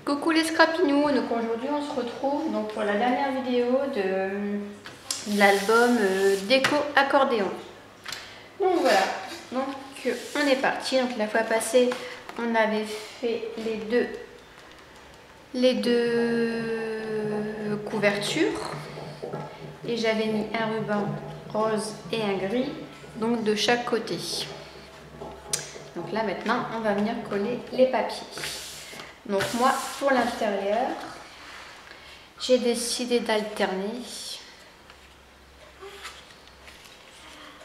Coucou les scrapinous, donc aujourd'hui on se retrouve donc pour la dernière vidéo de l'album déco accordéon. Donc voilà, donc on est parti. Donc la fois passée on avait fait les deux couvertures et j'avais mis un ruban rose et un gris donc de chaque côté. Donc là maintenant on va venir coller les papiers. Donc moi, pour l'intérieur, j'ai décidé d'alterner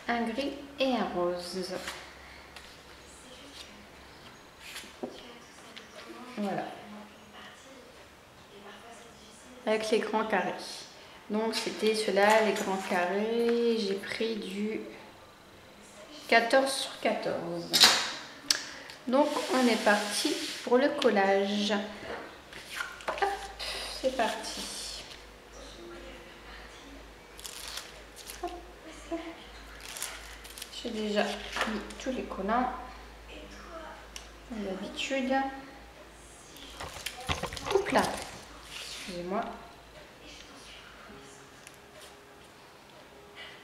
un gris et un rose. Voilà. Avec les grands carrés. Donc c'était ceux-là, les grands carrés. J'ai pris du 14 sur 14. Donc on est parti pour le collage. Hop, c'est parti. J'ai déjà mis tous les collants, comme d'habitude. Oups là, excusez-moi.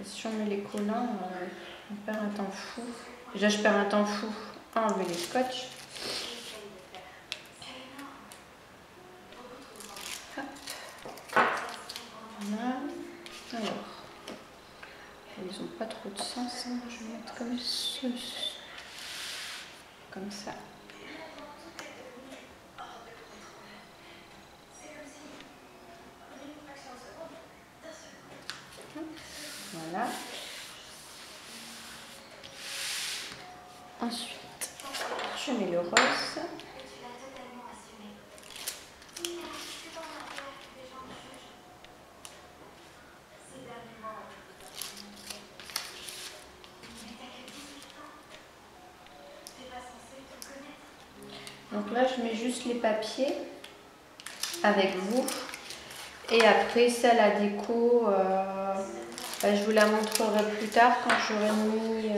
Si on met les collants, on perd un temps fou. Déjà je perds un temps fou à enlever les scotch. Hop. Voilà. Alors, ils n'ont pas trop de sens, hein. Je vais mettre comme ça. Voilà. Ensuite, je mets le rose. Donc là, je mets juste les papiers avec vous. Et après, ça, la déco, je vous la montrerai plus tard quand j'aurai mis...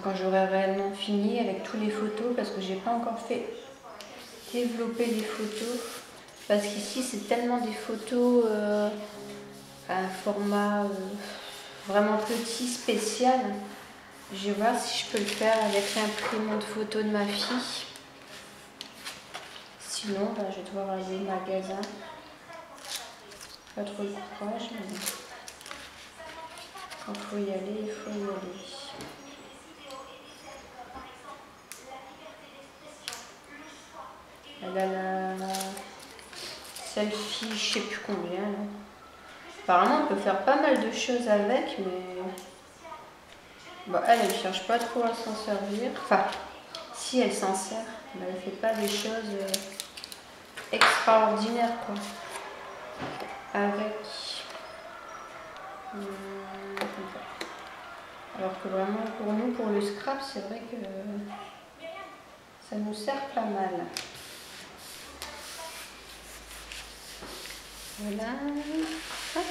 quand j'aurai réellement fini avec tous les photos, parce que j'ai pas encore fait développer les photos, parce qu'ici c'est tellement des photos à un format vraiment petit, spécial. Je vais voir si je peux le faire avec l'imprimante photo de ma fille. Sinon je vais devoir aller au magasin. Pas trop le courage, mais bon. Quand il faut y aller, il faut y aller. Elle a la selfie, je sais plus combien. Là. Apparemment, on peut faire pas mal de choses avec, mais bon, elle ne cherche pas trop à s'en servir. Enfin, si elle s'en sert, mais elle ne fait pas des choses extraordinaires, quoi. Avec. Alors que vraiment, pour nous, pour le scrap, c'est vrai que ça nous sert pas mal. Voilà. Hop.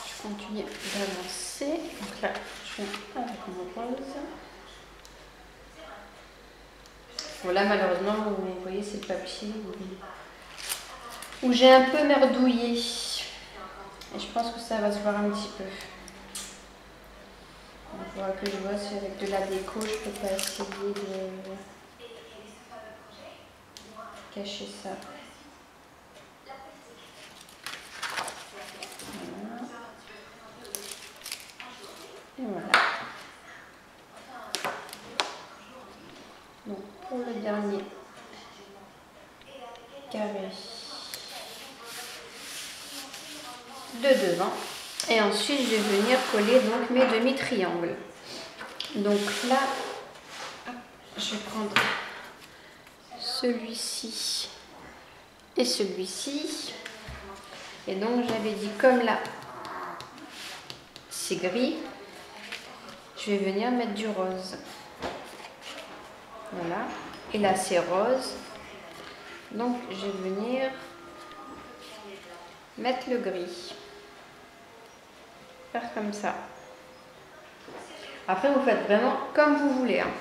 Je continue d'avancer. Donc là, je viens avec mon rose. Bon là, malheureusement, vous voyez, c'est le papier où j'ai un peu merdouillé. Et je pense que ça va se voir un petit peu. Il faudra que je vois si avec de la déco, je peux pas essayer de cacher ça. Voilà. Et voilà. Donc pour le dernier carré de devant. Et ensuite, je vais venir coller donc mes demi-triangles. Donc là, je vais prendre celui-ci et celui-ci. Et donc, j'avais dit comme là, c'est gris, je vais venir mettre du rose. Voilà. Et là, c'est rose. Donc, je vais venir mettre le gris. Faire comme ça. Après, vous faites vraiment comme vous voulez. Hein.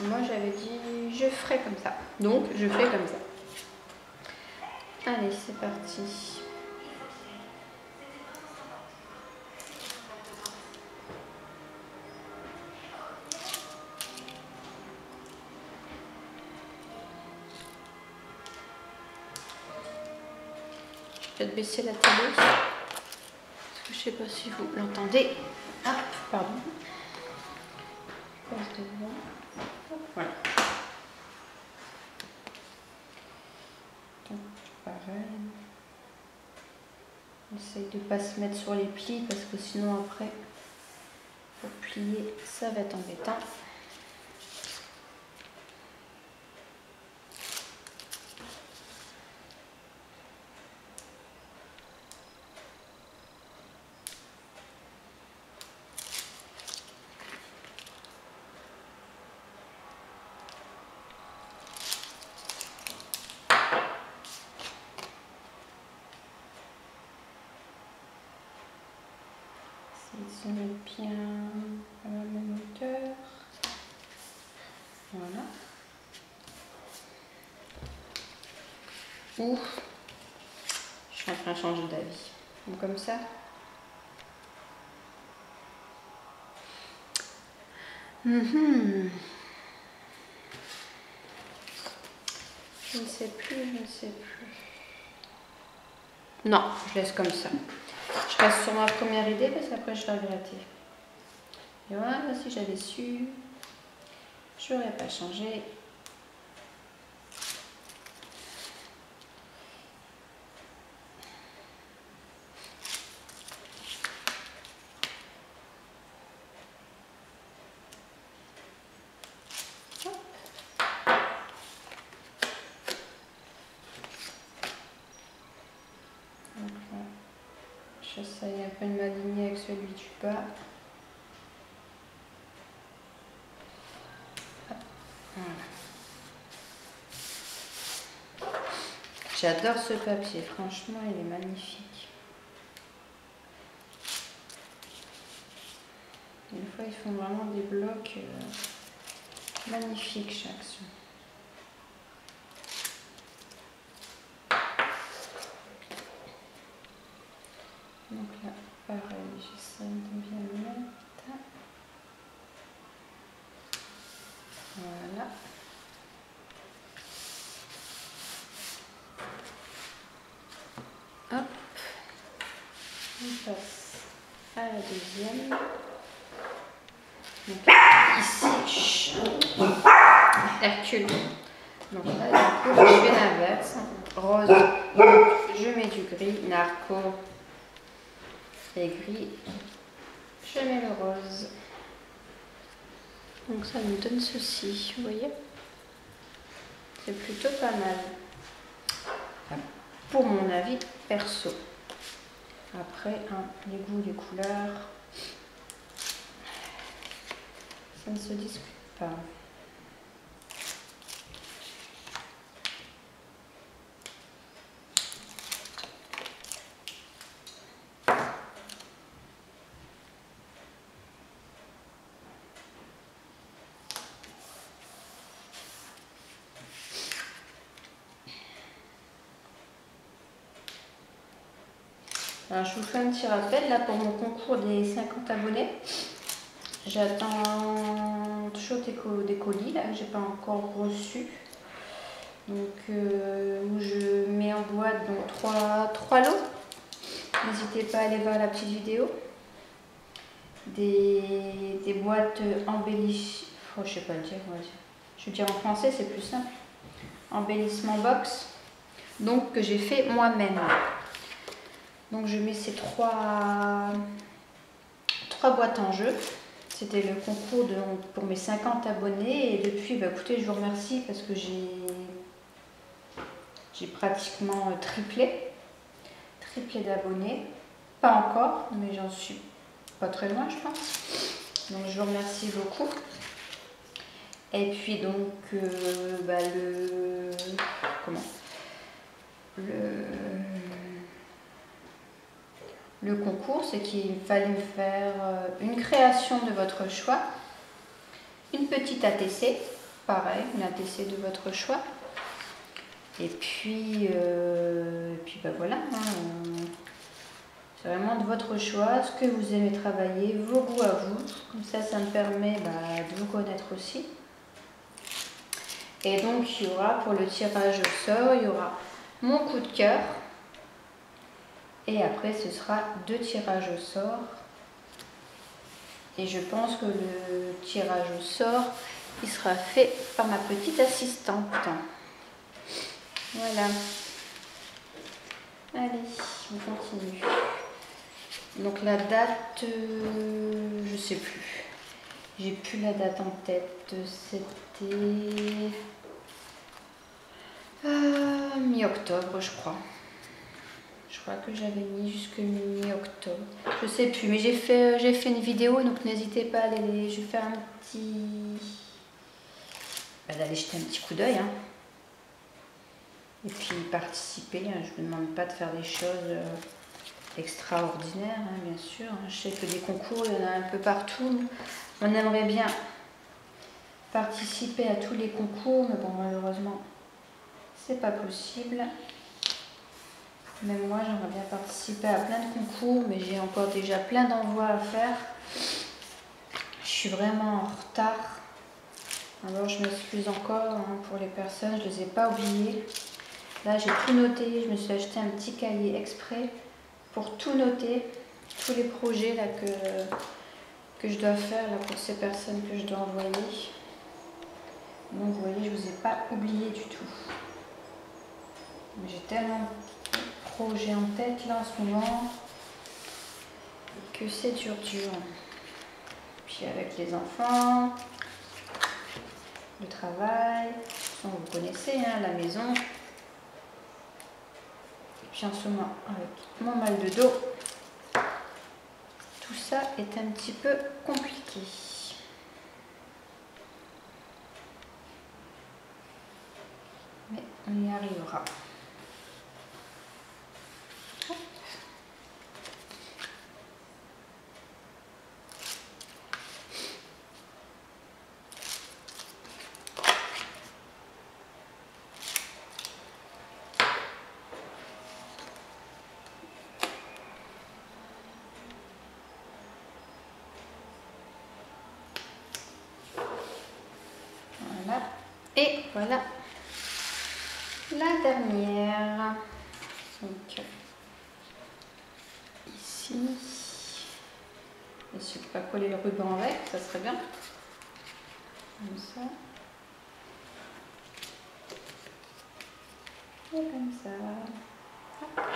Moi j'avais dit je ferai comme ça. Donc je fais comme ça. Allez, c'est parti. Je vais peut-être baisser la télé. Parce que je sais pas si vous l'entendez. Ah, pardon. Je passe devant. Hop, voilà. Donc, pareil. Essaye de ne pas se mettre sur les plis parce que sinon après, pour plier, ça va être embêtant. Ils sont bien à la même hauteur. Voilà. Ouh, je suis en train de changer d'avis. Donc comme ça. Je ne sais plus. Non, je laisse comme ça. Je reste sur ma première idée parce qu'après je vais regretter. Et voilà, si j'avais su, je n'aurais pas changé. J'essaye un peu de m'aligner avec celui du bas. Voilà. J'adore ce papier, franchement il est magnifique. Des fois ils font vraiment des blocs magnifiques chaque son. Donc là, pareil, j'essaie de bien le mettre. Voilà. Hop. On passe à la deuxième. Donc ici, Hercule. Donc là, du coup, je fais l'inverse. Rose, je mets du gris. Narco et gris, je mets le rose. Donc ça nous donne ceci, vous voyez. C'est plutôt pas mal. Pour mon avis perso. Après, les goûts, les couleurs, ça ne se discute pas. Alors, je vous fais un petit rappel là pour mon concours des 50 abonnés. J'attends toujours des colis là que j'ai pas encore reçu. Donc où je mets en boîte donc 3 lots. N'hésitez pas à aller voir la petite vidéo. Des boîtes embellies. Oh, je sais pas le dire, je vais dire en français, c'est plus simple. Embellissement box. Donc que j'ai fait moi-même. Donc je mets ces trois boîtes en jeu. C'était le concours pour mes 50 abonnés. Et depuis, bah, écoutez, je vous remercie parce que j'ai pratiquement triplé d'abonnés. Pas encore, mais j'en suis pas très loin, je pense. Donc je vous remercie beaucoup. Et puis donc, bah, le concours, c'est qu'il fallait me faire une création de votre choix, une petite ATC pareil, une ATC de votre choix. Et puis bah voilà, hein, c'est vraiment de votre choix, ce que vous aimez travailler, vos goûts à vous. Comme ça me permet de vous connaître aussi. Et donc, il y aura pour le tirage au sort, il y aura mon coup de cœur. Et après, ce sera 2 tirages au sort. Et je pense que le tirage au sort, il sera fait par ma petite assistante. Voilà. Allez, on continue. Donc la date, je sais plus. J'ai plus la date en tête. C'était mi-octobre, je crois. Je crois que j'avais mis jusque mi-octobre. Je sais plus, mais j'ai fait une vidéo, donc n'hésitez pas à aller. Je vais faire un petit. D'aller jeter un petit coup d'œil. Hein. Et puis participer. Hein. Je ne vous demande pas de faire des choses extraordinaires, hein, bien sûr. Je sais que des concours, il y en a un peu partout. On aimerait bien participer à tous les concours, mais bon, malheureusement, c'est pas possible. Même moi, j'aimerais bien participer à plein de concours, mais j'ai encore déjà plein d'envois à faire. Je suis vraiment en retard. Alors, je m'excuse encore hein, pour les personnes, je ne les ai pas oubliées. Là, j'ai tout noté. Je me suis acheté un petit cahier exprès pour tout noter, tous les projets là, que je dois faire là, pour ces personnes que je dois envoyer. Donc, vous voyez, je ne vous ai pas oublié du tout. J'ai tellement projet en tête là en ce moment que c'est dur. Puis avec les enfants, le travail, vous connaissez hein, la maison. Et puis en ce moment avec mon mal de dos, tout ça est un petit peu compliqué. Mais on y arrivera. Voilà. Et voilà la dernière. Donc ici. Et si je ne peux pas coller le ruban avec, ça serait bien. Comme ça. Et comme ça. Hop.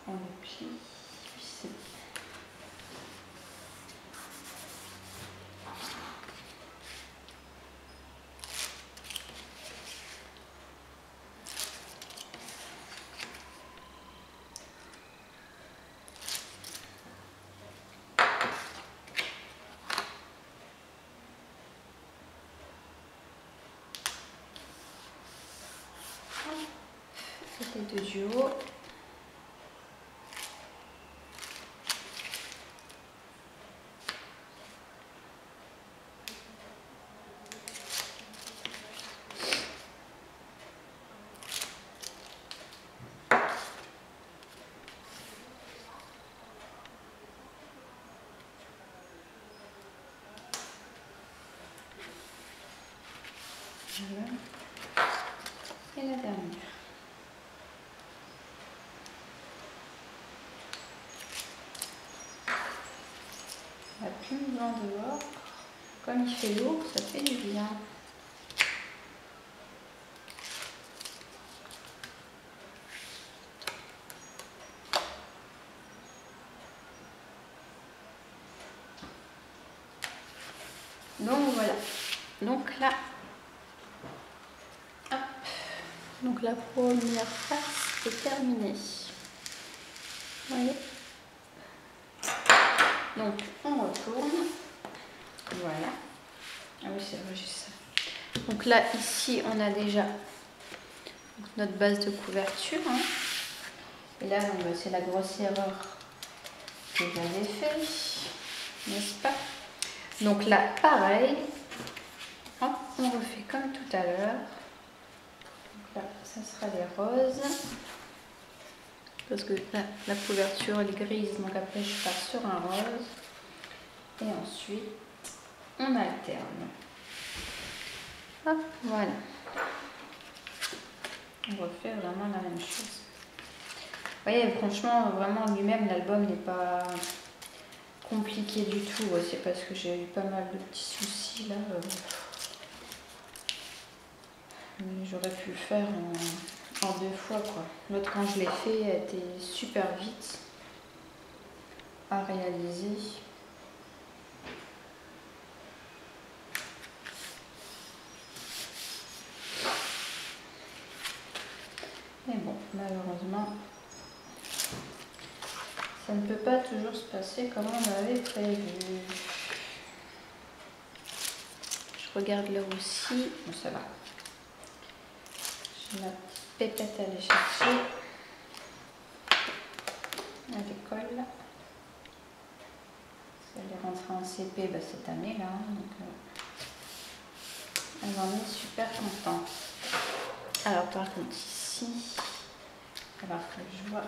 On le plie, puis c'est bon. C'était 2 du haut. Voilà. Et la dernière. La plume en dehors. Comme il fait lourd, ça fait du bien. Donc voilà. Donc là, hop. Donc la première face est terminée. Donc on retourne. Voilà. Ah oui, c'est vrai, j'ai ça. Donc là, ici, on a déjà notre base de couverture. Hein. Et là, c'est la grosse erreur que j'avais fait, n'est-ce pas? Donc là, pareil, hop, on refait comme tout à l'heure. Là, ça sera les roses. Parce que là, la couverture elle est grise, donc après je pars sur un rose. Et ensuite, on alterne. Hop, voilà. On refait vraiment la même chose. Vous voyez, franchement, vraiment, lui-même, l'album n'est pas compliqué du tout. C'est parce que j'ai eu pas mal de petits soucis là. J'aurais pu le faire en 2 fois, quoi. L'autre, quand je l'ai fait, elle était super vite à réaliser. Mais bon, malheureusement, ça ne peut pas toujours se passer comme on avait prévu. Je regarde l'heure aussi. Bon, ça va. J'ai ma petite pépette à aller chercher à l'école. Elle est rentrée en CP cette année-là. Donc, elle en est super contente. Alors, par contre, ici, alors que je vois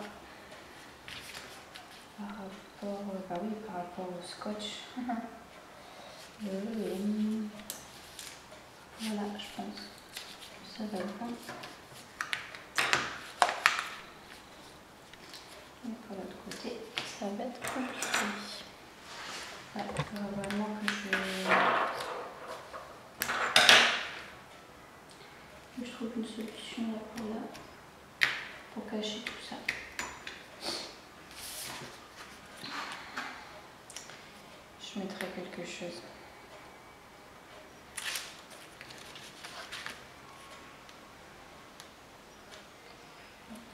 par rapport, bah oui, par rapport au scotch. Voilà, je pense que ça va être bon. Et pour l'autre côté, ça va être compliqué. Voilà, il faut vraiment que je trouve une solution là pour cacher tout ça. Je mettrai quelque chose.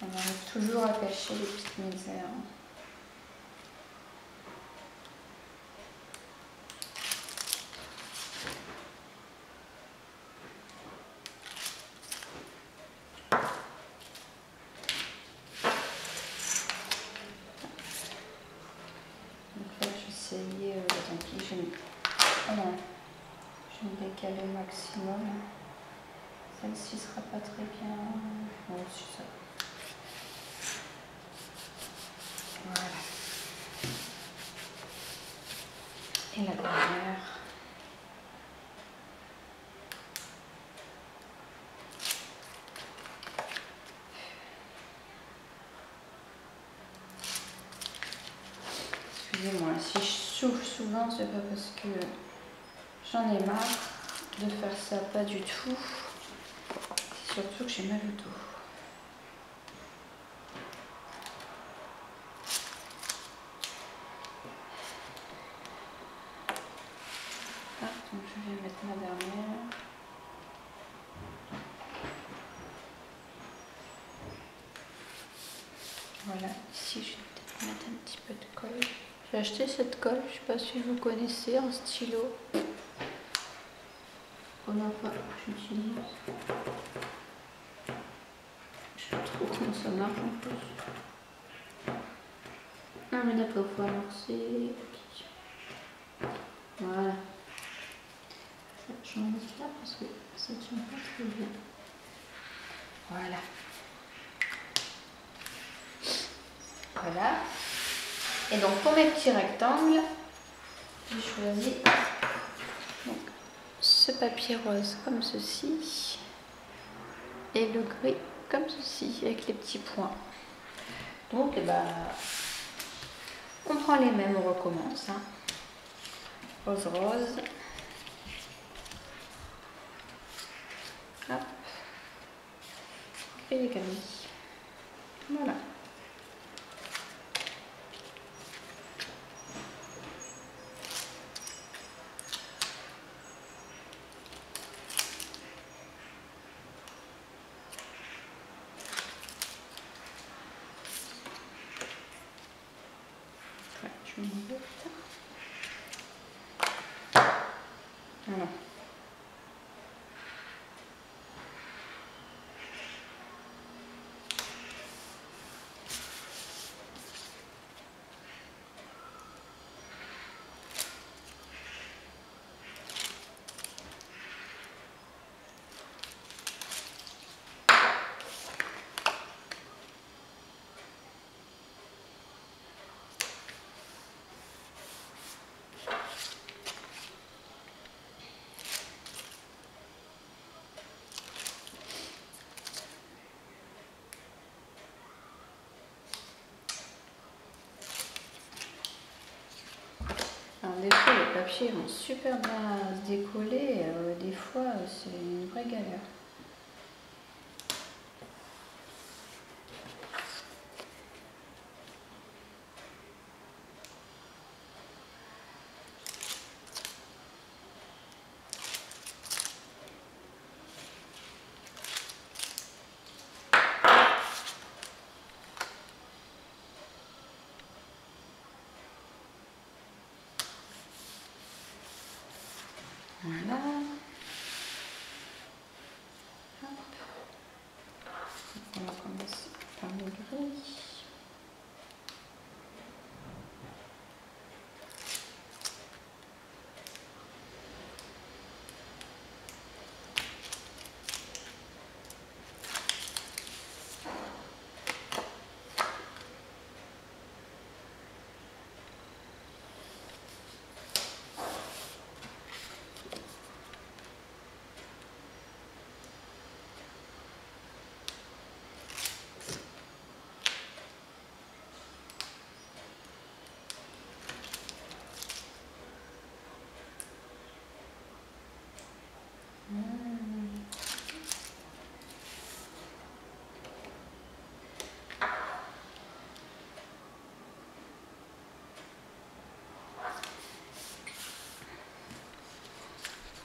On arrive toujours à cacher les petites misères. Donc là, je vais essayer, tant pis, je vais me décaler au maximum. Celle-ci sera pas très bien. Bon, c'est ça. Voilà. Et la dernière. Excusez-moi, si je souffle souvent, c'est pas parce que j'en ai marre de faire ça, pas du tout. C'est surtout que j'ai mal au dos. Donc je vais mettre ma dernière. Voilà, ici je vais peut-être mettre un petit peu de colle. J'ai acheté cette colle, je ne sais pas si vous connaissez, en stylo. Première fois que j'utilise. Je sais pas trop comment ça marche en plus. Ah mais d'accord, il faut amorcer. Voilà. J'en mets là parce que ça tient pas très bien. Voilà. Voilà. Et donc pour mes petits rectangles, j'ai choisi donc, ce papier rose comme ceci et le gris comme ceci avec les petits points. Donc on prend les mêmes, on recommence. Hein. Rose rose. Hop. Et les camis. Voilà. Je je m'embête. Voilà. Alors des fois les papiers vont super bien se décoller, des fois c'est une vraie galère. Voilà. Hop. On va commencer par le gris.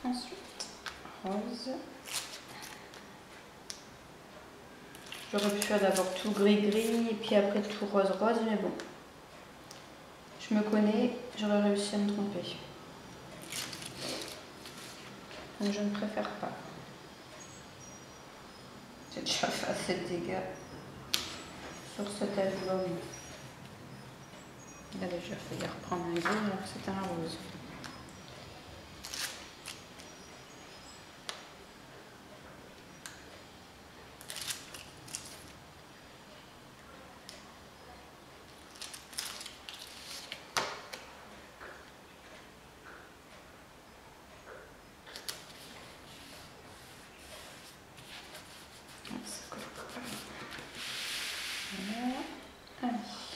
Ensuite, rose. J'aurais pu faire d'abord tout gris-gris et puis après tout rose-rose, mais bon. Je me connais, j'aurais réussi à me tromper. Donc je ne préfère pas. J'ai déjà fait assez de dégâts sur cet album. Il avait déjà failli reprendre un gris alors que c'était un rose.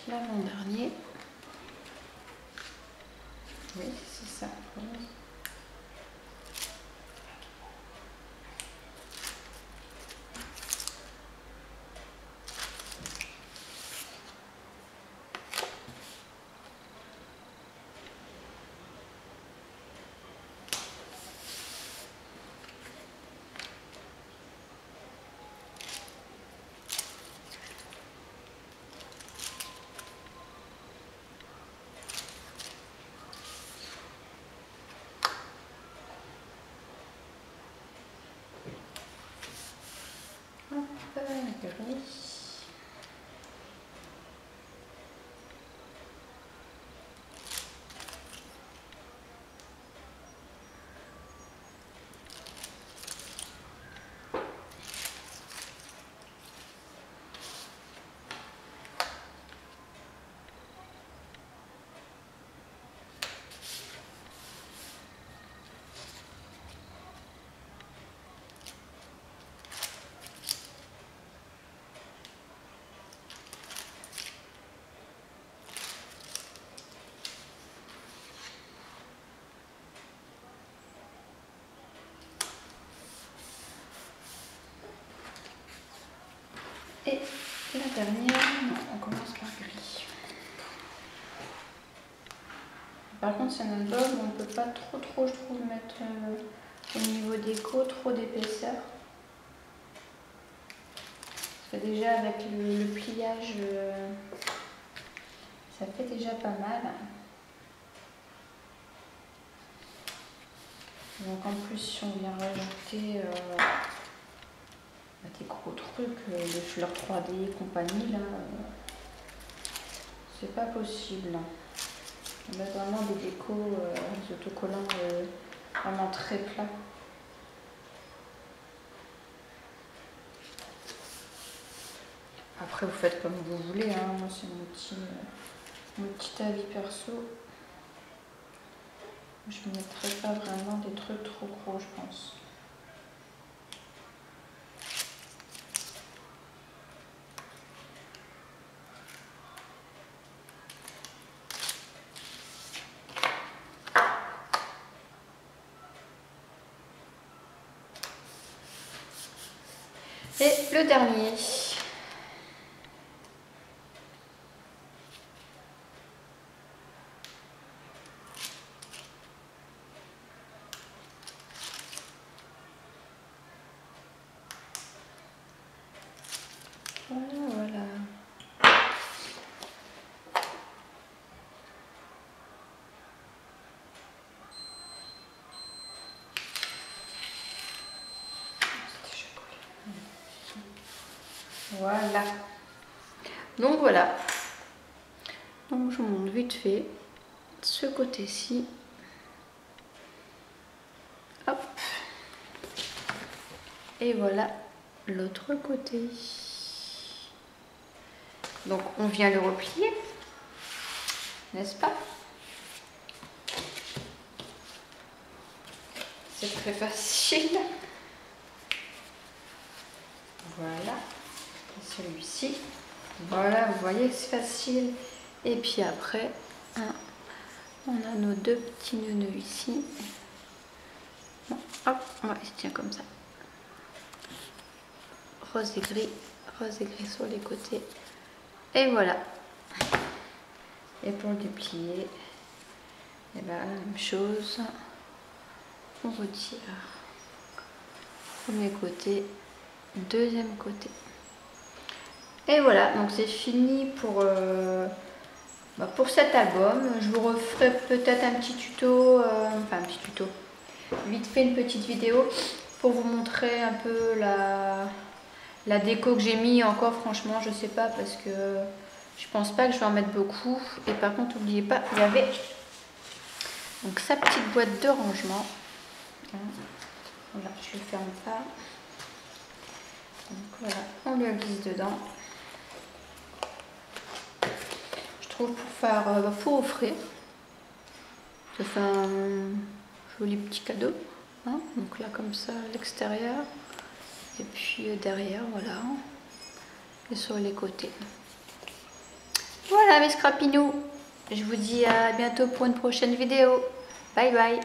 L'avant-dernier. Oui, c'est ça. Hop, gris. Et la dernière, non, on commence par gris. Par contre, c'est un album où on ne peut pas trop, je trouve, mettre au niveau déco trop d'épaisseur. Parce que déjà avec le pliage, ça fait déjà pas mal. Donc en plus, si on vient rajouter des gros trucs, les fleurs 3D et compagnie, là, c'est pas possible. On met vraiment des décos, des autocollants vraiment très plats. Après, vous faites comme vous voulez, hein. Moi c'est mon petit avis perso. Je ne mettrai pas vraiment des trucs trop gros, je pense. Et le dernier. Voilà. Voilà. Donc voilà. Donc je vous montre vite fait ce côté-ci. Hop. Et voilà l'autre côté. Donc on vient le replier, n'est-ce pas? C'est très facile. Voilà. Celui-ci. Voilà, vous voyez, c'est facile. Et puis après, on a nos deux petits nœuds ici. Bon, hop, ouais, il se tient comme ça. Rose et gris sur les côtés. Et voilà. Et pour le déplier, et ben, la même chose. On retire. Premier côté, deuxième côté. Et voilà, donc c'est fini pour cet album. Je vous referai peut-être un petit tuto, enfin un petit tuto, vite fait une petite vidéo pour vous montrer un peu la déco que j'ai mis. Encore franchement je sais pas parce que je pense pas que je vais en mettre beaucoup. Et par contre n'oubliez pas, il y avait donc sa petite boîte de rangement. Voilà, je le ferme pas. Donc voilà, on le glisse dedans. Je trouve pour offrir, ça fait un joli petit cadeau. Hein, donc là comme ça à l'extérieur. Et puis derrière, voilà. Et sur les côtés. Voilà mes scrapinous. Je vous dis à bientôt pour une prochaine vidéo. Bye bye.